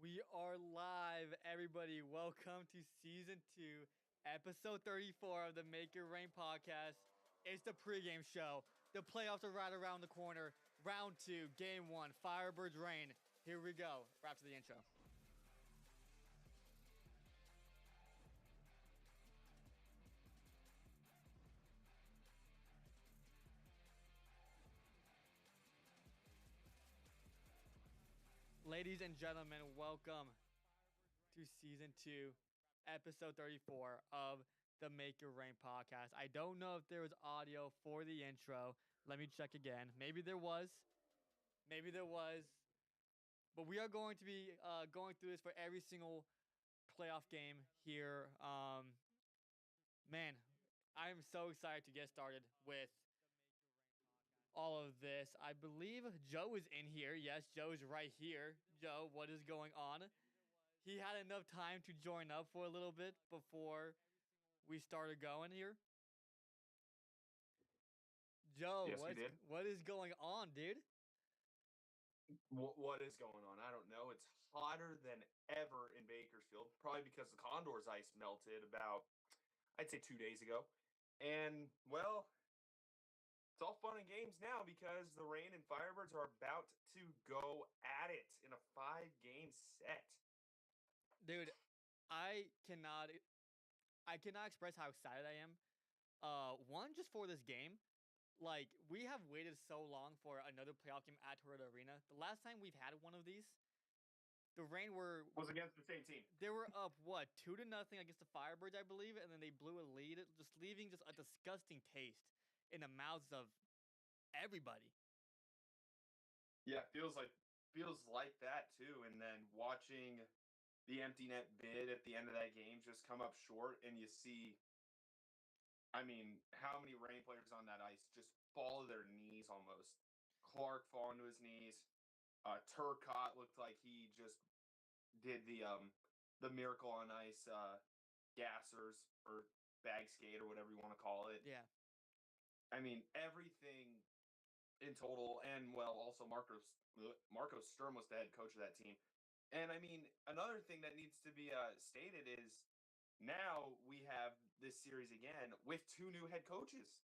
We are live, everybody. Welcome to season 2, episode 34 of the Make It Rain podcast. It's the pregame show. The playoffs are right around the corner. Round 2, game 1, Firebirds Rain. Here we go. Right after the intro. Ladies and gentlemen, welcome to season 2, episode 34 of the Make It Rain podcast. I don't know if there was audio for the intro. Let me check again. Maybe there was. But we are going to be going through this for every single playoff game here. Man, I am so excited to get started with all of this. I believe Joe is in here. Yes, Joe is right here. Joe, what is going on? He had enough time to join up for a little bit before we started going here. Joe, Yes, we did. what is going on, dude? What is going on? I don't know. It's hotter than ever in Bakersfield, probably because the Condors ice melted about, I'd say 2 days ago. And, well, it's all fun and games now because the Rain and Firebirds are about to go at it in a 5-game set. Dude, I cannot express how excited I am. One, just for this game. Like, we have waited so long for another playoff game at Toyota Arena. The last time we've had one of these, the Rain Was against the same team. They were up, 2-0 against the Firebirds, I believe, and then they blew a lead, just leaving just a disgusting taste in the mouths of everybody. Yeah, feels like that too. And then watching the empty net bid at the end of that game just come up short, and you see, I mean, how many Rain players on that ice just fall to their knees almost. Clark falling to his knees. Turcotte looked like he just did the miracle on ice gassers or bag skate or whatever you want to call it. Yeah. I mean, everything in total, and well, also Marco Sturm was the head coach of that team. And I mean, another thing that needs to be stated is now we have this series again with 2 new head coaches.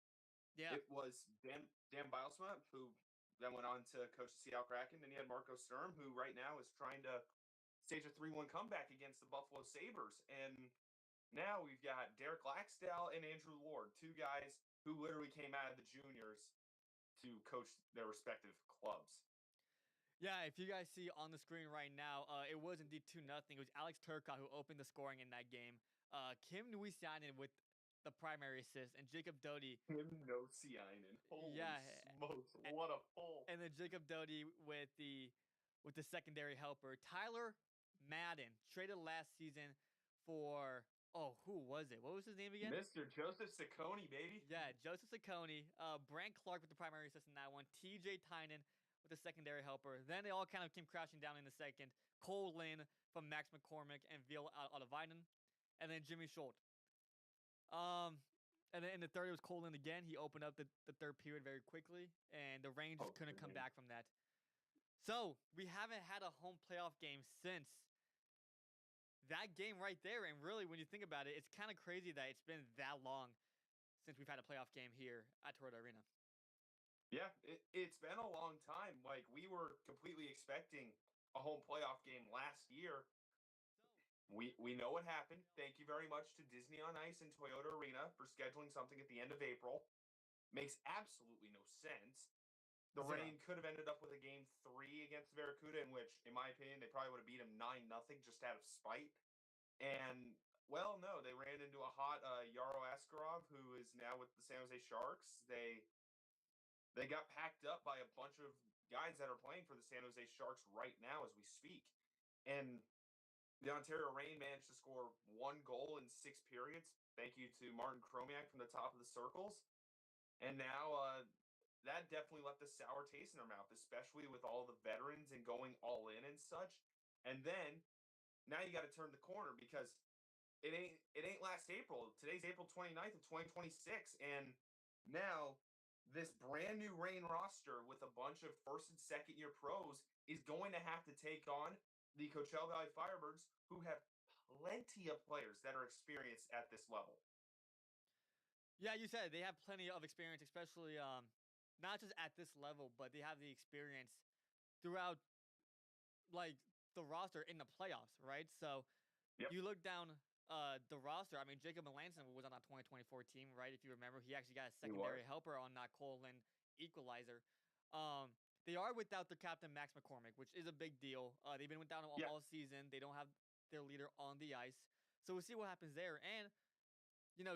Yeah. It was Dan Bilesma, who then went on to coach the Seattle Kraken, and you had Marco Sturm, who right now is trying to stage a 3-1 comeback against the Buffalo Sabres. And now we've got Derek Laxdal and Andrew Lord, 2 guys who literally came out of the juniors to coach their respective clubs. Yeah, if you guys see on the screen right now, it was indeed 2-0. It was Alex Turcotte who opened the scoring in that game. Kim Nuisianen with the primary assist, and Jacob Doty. Nuisianen. Holy smokes, what a pull. And then Jacob Doty with the secondary helper. Tyler Madden traded last season for, who was it? What was his name again? Mr. Joseph Ciccone, baby. Yeah, Joseph Ciccone. Brant Clark with the primary assist in that one. TJ Tynan with the secondary helper. Then they all kind of came crashing down in the second. Cole Lynn from Max McCormick and Ville Alavainen. And then Jimmy Schultz. And then in the third, it was Cole Lynn again. He opened up the third period very quickly, and the Rain just couldn't come back from that. So we haven't had a home playoff game since that game right there. And really, when you think about it, it's kind of crazy that it's been that long since we've had a playoff game here at Toyota Arena. Yeah, it's been a long time. Like, we were completely expecting a home playoff game last year. We know what happened. Thank you very much to Disney on Ice and Toyota Arena for scheduling something at the end of April. Makes absolutely no sense. The Rain could have ended up with a game 3 against Barracuda, in which, in my opinion, they probably would have beat him 9-0 just out of spite. And, well, no, they ran into a hot Yaro Askarov, who is now with the San Jose Sharks. They got packed up by a bunch of guys that are playing for the San Jose Sharks right now as we speak. And the Ontario Reign managed to score 1 goal in 6 periods. Thank you to Martin Chromiak from the top of the circles. And now that definitely left a sour taste in their mouth, especially with all the veterans and going all in and such. And then now you got to turn the corner because it ain't last April. Today's April 29th of 2026. And now this brand new Reign roster with a bunch of first and second year pros is going to have to take on the Coachella Valley Firebirds, who have plenty of players that are experienced at this level. Yeah, you said they have plenty of experience, especially not just at this level, but they have the experience throughout like the roster in the playoffs, right? So Yep. you look down the roster. I mean, Jacob Melanson was on that 2024 team, right? If you remember, he actually got a secondary helper on that Colin equalizer. They are without their captain Max McCormick, which is a big deal. They've been without him all season. They don't have their leader on the ice, so we'll see what happens there. And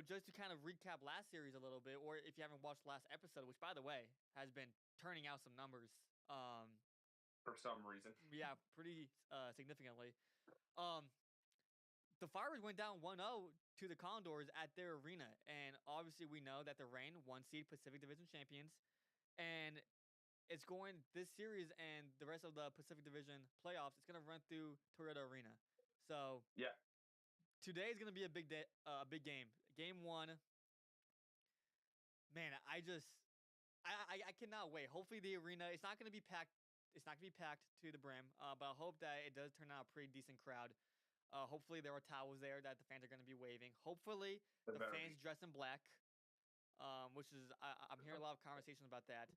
just to kind of recap last series a little bit, or if you haven't watched last episode, which by the way has been turning out some numbers, for some reason, yeah, pretty significantly. The Firebirds went down 1-0 to the Condors at their arena, and obviously we know that the Reign 1-seed Pacific Division champions, and it's going this series and the rest of the Pacific Division playoffs. It's gonna run through Toyota Arena, so yeah, today is gonna be a big day, big game. Game 1, man, I cannot wait. Hopefully the arena, it's not gonna be packed. It's not gonna be packed to the brim, but I hope that it does turn out a pretty decent crowd. Hopefully there are towels there that the fans are going to be waving. Hopefully the fans dress in black, which is I'm hearing a lot of conversations about that.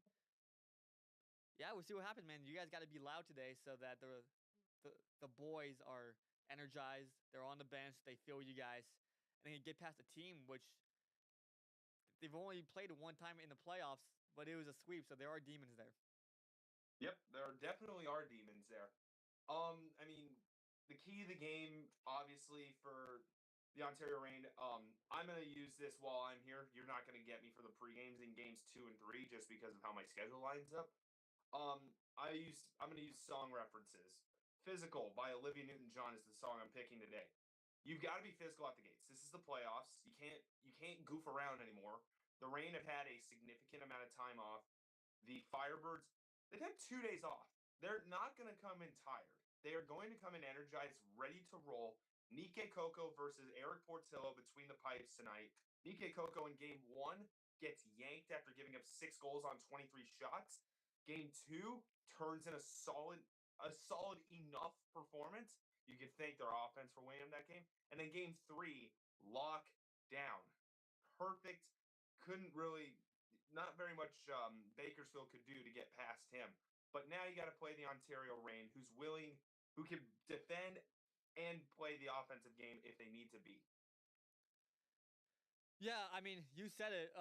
Yeah, we'll see what happens, man. You guys got to be loud today so that the boys are energized. They're on the bench. They feel you guys, and they can get past the team, which they've only played one time in the playoffs, but it was a sweep, so there are demons there. Yep, there definitely are demons there. I mean, the key to the game, obviously, for the Ontario Reign, I'm going to use this while I'm here. You're not going to get me for the pre-games in games 2 and 3 just because of how my schedule lines up. I'm going to use song references. Physical by Olivia Newton-John is the song I'm picking today. You've got to be physical at the gates. This is the playoffs. You can't goof around anymore. The Reign have had a significant amount of time off. The Firebirds, they've had 2 days off. They're not going to come in tired. They are going to come in energized, ready to roll. Nikkei Coco versus Eric Portillo between the pipes tonight. Nikkei Coco in game 1 gets yanked after giving up 6 goals on 23 shots. Game 2 turns in a solid enough performance. You can thank their offense for winning that game. And then game 3, lock down. Perfect. Couldn't really, not very much Bakersfield could do to get past him. But now you got to play the Ontario Reign, who's willing, who can defend and play the offensive game if they need to be. Yeah, I mean, you said it.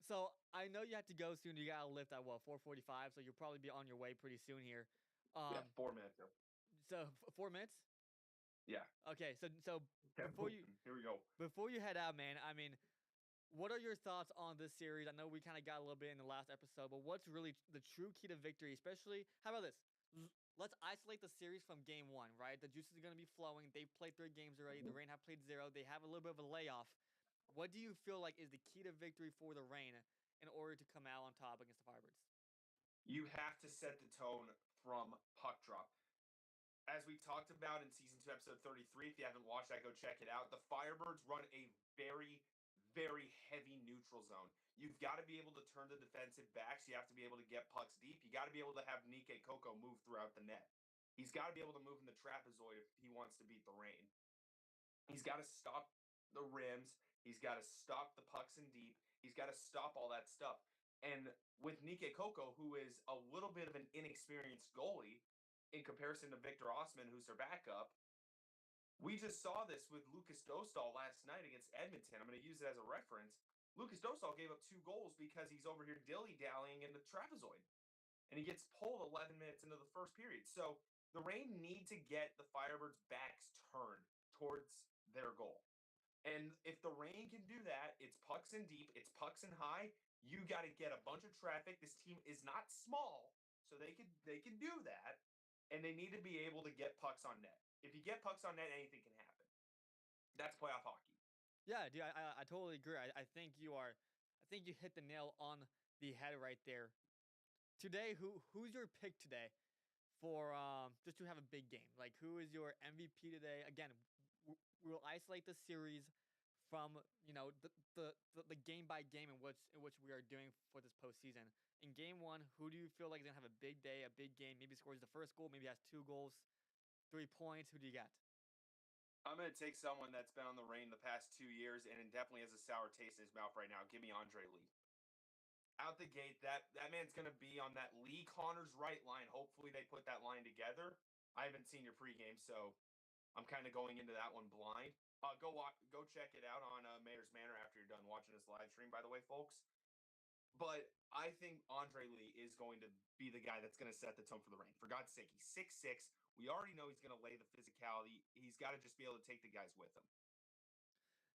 So I know you have to go soon. You got to lift at 4:45, so you'll probably be on your way pretty soon here. Yeah, 4 minutes. So 4 minutes? Yeah. Okay, so before you here we go. Before you head out, man, I mean, what are your thoughts on this series? I know we kind of got a little bit in the last episode, but what's really the true key to victory? Especially, how about this? Let's isolate the series from game 1, right? The juices are going to be flowing. They've played 3 games already. The Reign have played 0. They have a little bit of a layoff. What do you feel like is the key to victory for the Reign in order to come out on top against the Firebirds? You have to set the tone from puck drop. As we talked about in Season 2, Episode 33, if you haven't watched that, go check it out. The Firebirds run a very, very heavy neutral zone. You've got to be able to turn the defensive backs. You have to be able to get pucks deep. You got to be able to have Nikkei Coco move throughout the net. He's got to be able to move in the trapezoid if he wants to beat the Reign. He's got to stop the rims. He's got to stop the pucks in deep. He's got to stop all that stuff. And with Nikkei Coco, who is a little bit of an inexperienced goalie in comparison to Victor Osman, who's their backup, we just saw this with Lucas Dostal last night against Edmonton. I'm going to use it as a reference. Lucas Dostal gave up 2 goals because he's over here dilly-dallying in the trapezoid. And he gets pulled 11 minutes into the first period. So the Reign need to get the Firebirds' backs turned towards their goal. And if the Reign can do that, it's pucks in deep, it's pucks in high. You got to get a bunch of traffic. This team is not small, so they can do that. And they need to be able to get pucks on net. If you get pucks on net, anything can happen. That's playoff hockey. Yeah, dude, I totally agree. I think you hit the nail on the head right there. Today, who's your pick today for just to have a big game? Like, who is your MVP today? Again, we'll isolate the series from the game by game in which we are doing for this postseason. In game 1, who do you feel like is gonna have a big day, a big game? Maybe scores the first goal, maybe has 2 goals. 3 points. Who do you got? I'm going to take someone that's been on the Reign the past 2 years and definitely has a sour taste in his mouth right now. Give me Andre Lee. Out the gate, that man's going to be on that Lee Connors right line. Hopefully they put that line together. I haven't seen your pregame, so I'm kind of going into that one blind. Go check it out on Mayor's Manor after you're done watching this live stream, by the way, folks. But I think Andre Lee is going to be the guy that's going to set the tone for the Reign. For God's sake, he's 6'6". We already know he's going to lay the physicality. He's got to just be able to take the guys with him.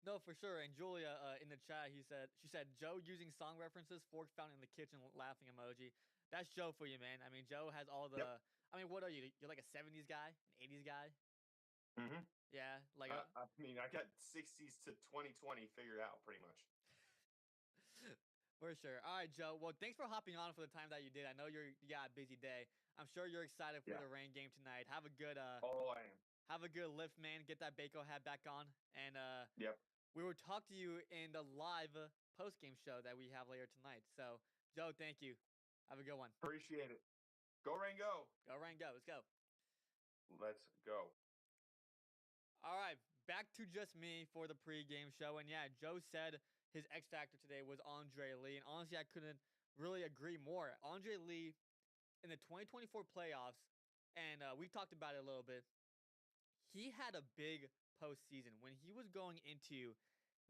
No, for sure. And Julia in the chat, she said, Joe using song references, fork found in the kitchen, laughing emoji. That's Joe for you, man. I mean, Joe has all the. Yep. I mean, what are you? You're like a 70s guy, an 80s guy. Mm-hmm. Yeah, like I mean, I got 60s to 2020 figured out pretty much. For sure. All right, Joe. Well, thanks for hopping on for the time that you did. I know you got a busy day. I'm sure you're excited for the Reign game tonight. Have a good. Oh, I am. Have a good lift, man. Get that Baco hat back on, and Yep. We will talk to you in the live post-game show that we have later tonight. So, Joe, thank you. Have a good one. Appreciate it. Go Reign, go. Go Reign, go. Let's go. Let's go. All right, back to just me for the pregame show. And yeah, Joe said his X factor today was Andre Lee, and honestly, I couldn't really agree more. Andre Lee in the 2024 playoffs, and we talked about it a little bit. He had a big postseason. When he was going into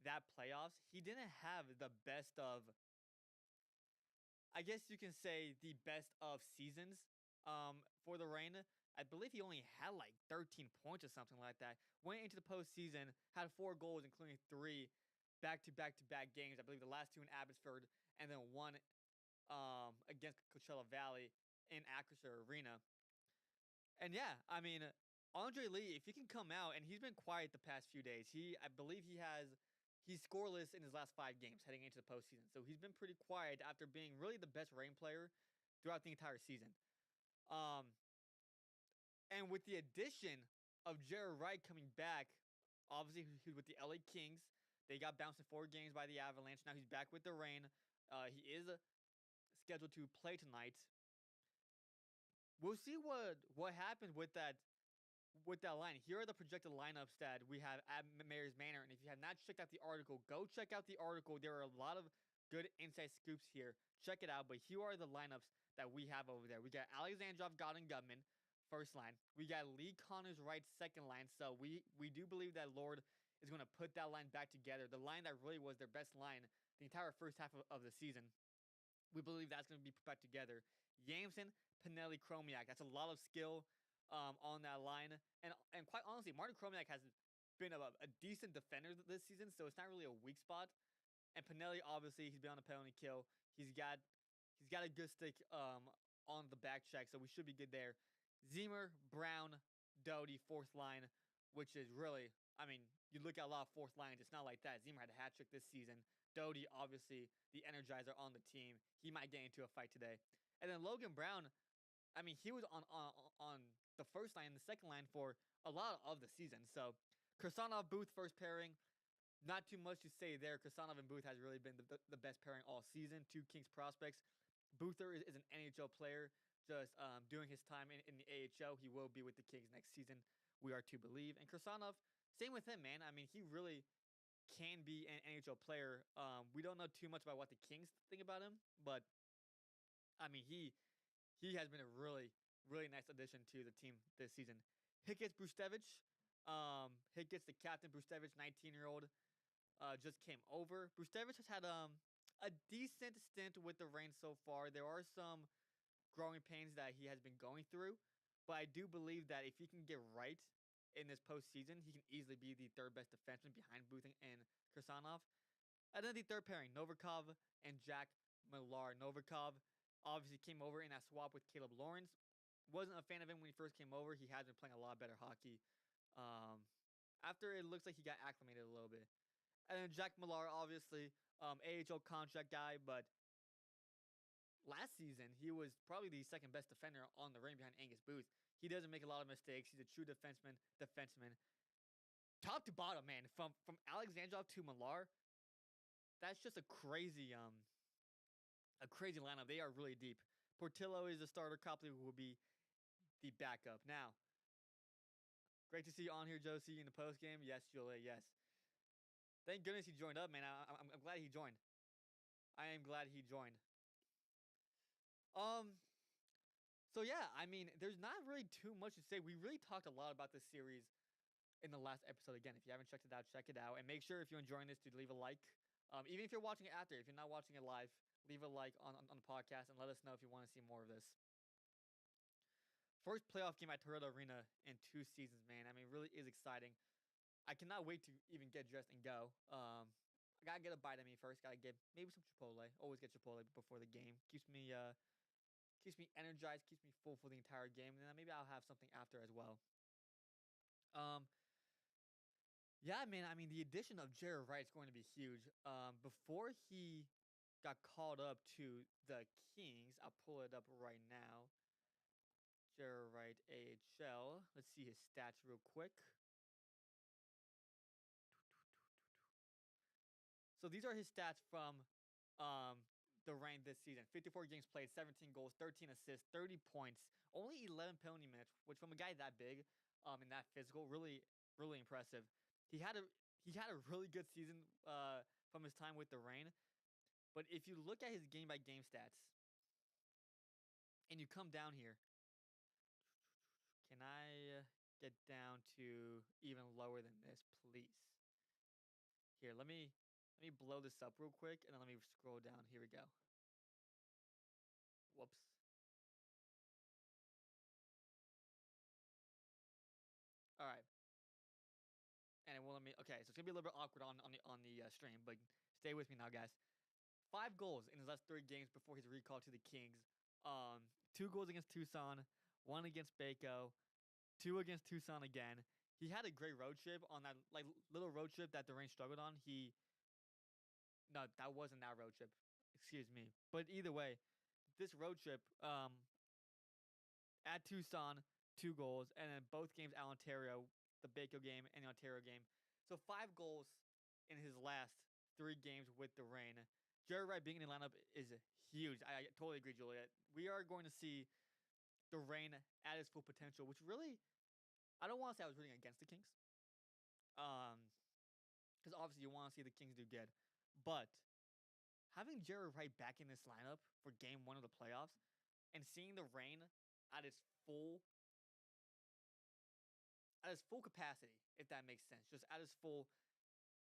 that playoffs, he didn't have the best of, I guess you can say, the best of seasons for the Reign. I believe he only had like 13 points or something like that. Went into the postseason, had 4 goals, including 3 back-to-back games. I believe the last 2 in Abbotsford, and then 1 against Coachella Valley in Acrisure Arena. And yeah, I mean, Andre Lee, if he can come out, and he's been quiet the past few days. I believe he's scoreless in his last 5 games heading into the postseason. So he's been pretty quiet after being really the best Reign player throughout the entire season. And with the addition of Jared Wright coming back, obviously he's with the LA Kings. They got bounced in 4 games by the Avalanche. Now he's back with the Reign. He is scheduled to play tonight. We'll see what happens with that line. Here are the projected lineups that we have at Mayor's Manor. And if you have not checked out the article, go check out the article. There are a lot of good inside scoops here. Check it out. But here are the lineups that we have over there. We got Alexandrov, Godin, Gutman, first line. We got Lee Connors, Wright, second line. So we do believe that Lord is going to put that line back together. The line that really was their best line the entire first half of the season. We believe that's going to be put back together. Yamson, Pinelli, Chromiak. That's a lot of skill on that line. And quite honestly, Martin Chromiak has been a decent defender this season, so it's not really a weak spot. And Pinelli, obviously, he's been on a penalty kill. He's got a good stick on the back check, so we should be good there. Zimmer, Brown, Doty, fourth line, which is really, I mean, you look at a lot of fourth lines, it's not like that. Zimmer had a hat trick this season. Doty, obviously, the energizer on the team. He might get into a fight today. And then Logan Brown, I mean, he was on the first line and the second line for a lot of the season. So, Kirsanov, Booth, first pairing. Not too much to say there. Kirsanov and Booth has really been the best pairing all season. 2 Kings prospects. Boother is an NHL player, just doing his time in the AHL. He will be with the Kings next season, we are to believe. And Kirsanov, same with him, man. I mean, he really can be an NHL player. We don't know too much about what the Kings think about him, but I mean, he has been a really, really nice addition to the team this season. Hickets, Brustevich. Hickets, the captain. Brustevich, 19-year-old, just came over. Brustevich has had a decent stint with the Reign so far. There are some growing pains that he has been going through, but I do believe that if he can get right in this postseason, he can easily be the 3rd best defenseman behind Booth and Kirsanov. And then the 3rd pairing, Novikov and Jack Millar. Novikov obviously came over in that swap with Caleb Lawrence. Wasn't a fan of him when he first came over. He has been playing a lot better hockey. After it looks like he got acclimated a little bit. And then Jack Millar, obviously, AHL contract guy, but last season, he was probably the 2nd best defender on the Reign behind Angus Booth. He doesn't make a lot of mistakes. He's a true defenseman. Top to bottom, man. From Alexandrov to Millar, that's just a crazy lineup. They are really deep. Portillo is the starter. Copley will be the backup. Now, Great to see you on here, Josie, in the post game. Yes, Julia. Yes. Thank goodness he joined up, man. I'm glad he joined. I am glad he joined. So yeah, I mean, there's not really too much to say. We really talked a lot about this series in the last episode. Again, if you haven't checked it out, check it out. And make sure if you're enjoying this to leave a like. Even if you're watching it after, if you're not watching it live, leave a like on the podcast and let us know if you want to see more of this. First playoff game at Toyota Arena in 2 seasons, man. I mean, really is exciting. I cannot wait to even get dressed and go. I gotta get a bite of me first. Gotta get maybe some Chipotle. Always get Chipotle before the game. Keeps me energized, keeps me full for the entire game, and then maybe I'll have something after as well. Yeah, man. I mean, the addition of Jared Wright is going to be huge. Before he got called up to the Kings, I'll pull it up right now. Jared Wright, AHL. Let's see his stats real quick. So these are his stats from the Reign this season. 54 games played, 17 goals, 13 assists, 30 points, only 11 penalty minutes, which from a guy that big and that physical, really, really impressive. He had a really good season from his time with the Reign. But if you look at his game-by-game stats, and you come down here, can I get down to even lower than this, please? Here, let me blow this up real quick, and then let me scroll down. Here we go. Whoops. All right. And it won't let me. Okay, so it's gonna be a little bit awkward on the stream, but stay with me now, guys. 5 goals in his last 3 games before his recall to the Kings. 2 goals against Tucson, 1 against Baco, 2 against Tucson again. He had a great road trip on that little road trip that the Reign struggled on. No, that wasn't that road trip. Excuse me. But either way, this road trip at Tucson, 2 goals, and then both games at Ontario, the Baco game and the Ontario game. So 5 goals in his last 3 games with the Reign. Jared Wright being in the lineup is huge. I totally agree, Juliet. We are going to see the Reign at its full potential, which really, I don't want to say I was rooting against the Kings. Because obviously you want to see the Kings do good. But having Jared Wright back in this lineup for game 1 of the playoffs and seeing the Reign at its full capacity, if that makes sense, just at its full,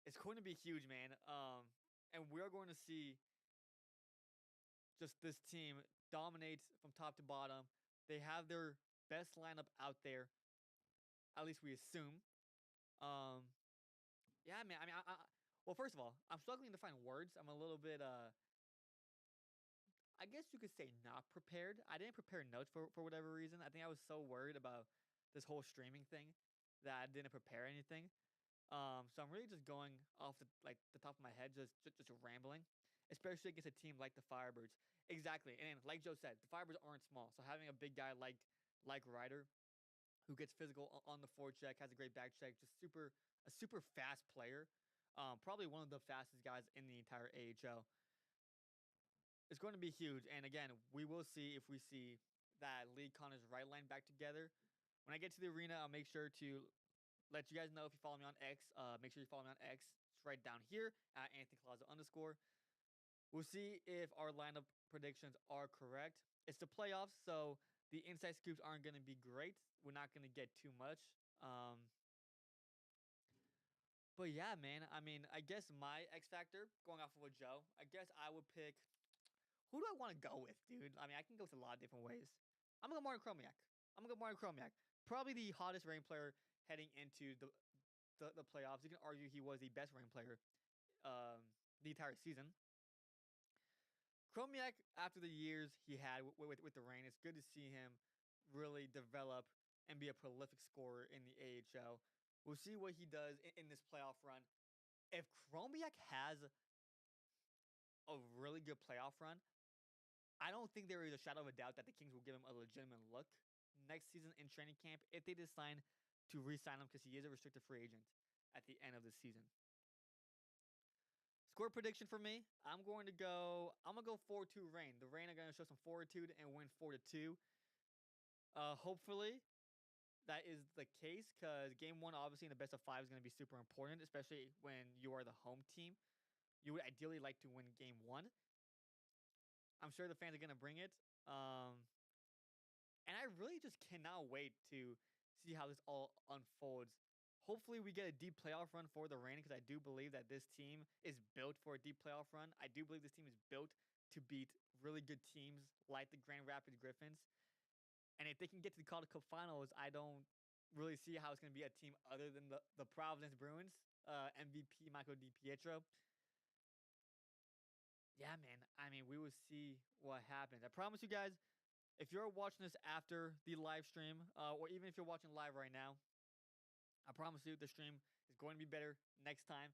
it's going to be huge, man. And we're going to see just this team dominate from top to bottom. They have their best lineup out there, at least we assume. Yeah, man. I mean, well, first of all, I'm struggling to find words. I'm a little bit, I guess you could say not prepared. I didn't prepare notes for whatever reason. I think I was so worried about this whole streaming thing that I didn't prepare anything. So I'm really just going off the top of my head, just rambling, especially against a team like the Firebirds. Exactly, and like Joe said, the Firebirds aren't small. So having a big guy like Ryder, who gets physical on the forecheck, has a great back check, just a super fast player, probably one of the fastest guys in the entire AHL. It's going to be huge, and again, we will see if we see that Lee Connor's right line back together. When I get to the arena, I'll make sure to let you guys know if you follow me on X. Make sure you follow me on X. It's right down here at Anthony Collazo _. We'll see if our lineup predictions are correct. It's the playoffs, so the inside scoops aren't going to be great. We're not going to get too much. But yeah, man. I mean, I guess my X factor, going off of a Joe, I guess I would pick. Who do I want to go with, dude? I mean, I can go with a lot of different ways. I'm going to go Martin Chromiak. Probably the hottest Reign player heading into the playoffs. You can argue he was the best Reign player the entire season. Chromiak, after the years he had with the Reign, it's good to see him really develop and be a prolific scorer in the AHL. We'll see what he does in this playoff run. If Chromiak has a really good playoff run, I don't think there is a shadow of a doubt that the Kings will give him a legitimate look next season in training camp if they decide to re-sign him, because he is a restricted free agent at the end of the season. Score prediction for me, I'm going to go 4-2 Reign. The Reign are going to show some fortitude and win 4-2. Hopefully, that is the case because game one, obviously, in the best of five is going to be super important, especially when you are the home team. You would ideally like to win game one. I'm sure the fans are going to bring it. And I really just cannot wait to see how this all unfolds. Hopefully, we get a deep playoff run for the Reign because I do believe that this team is built for a deep playoff run. I do believe this team is built to beat really good teams like the Grand Rapids Griffins. And if they can get to the Calder Cup Finals, I don't really see how it's going to be a team other than the Providence Bruins, MVP Michael DiPietro. Yeah, man. I mean, we will see what happens. I promise you guys, if you're watching this after the live stream, or even if you're watching live right now, I promise you the stream is going to be better next time.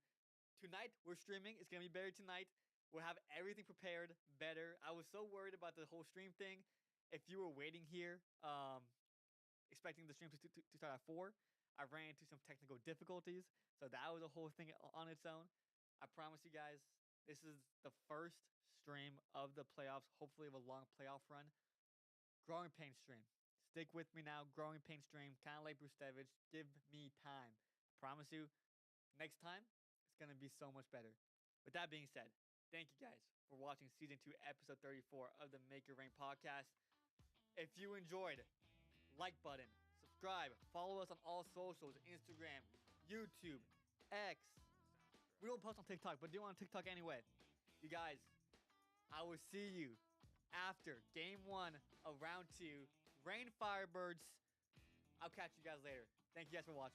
Tonight, we're streaming. It's going to be better tonight. We'll have everything prepared better. I was so worried about the whole stream thing. If you were waiting here, expecting the stream to start at 4, I ran into some technical difficulties. So that was a whole thing on its own. I promise you guys, this is the first stream of the playoffs, hopefully of a long playoff run. Growing Pain stream. Stick with me now. Growing Pain stream. Kind of like Brustevich. Give me time. I promise you, next time, it's going to be so much better. With that being said, thank you guys for watching Season 2, Episode 34 of the Make Your Reign podcast. If you enjoyed, like button, subscribe, follow us on all socials, Instagram, YouTube, X. We don't post on TikTok, but do on TikTok anyway. You guys, I will see you after Game 1 of Round 2. Reign Firebirds. I'll catch you guys later. Thank you guys for watching.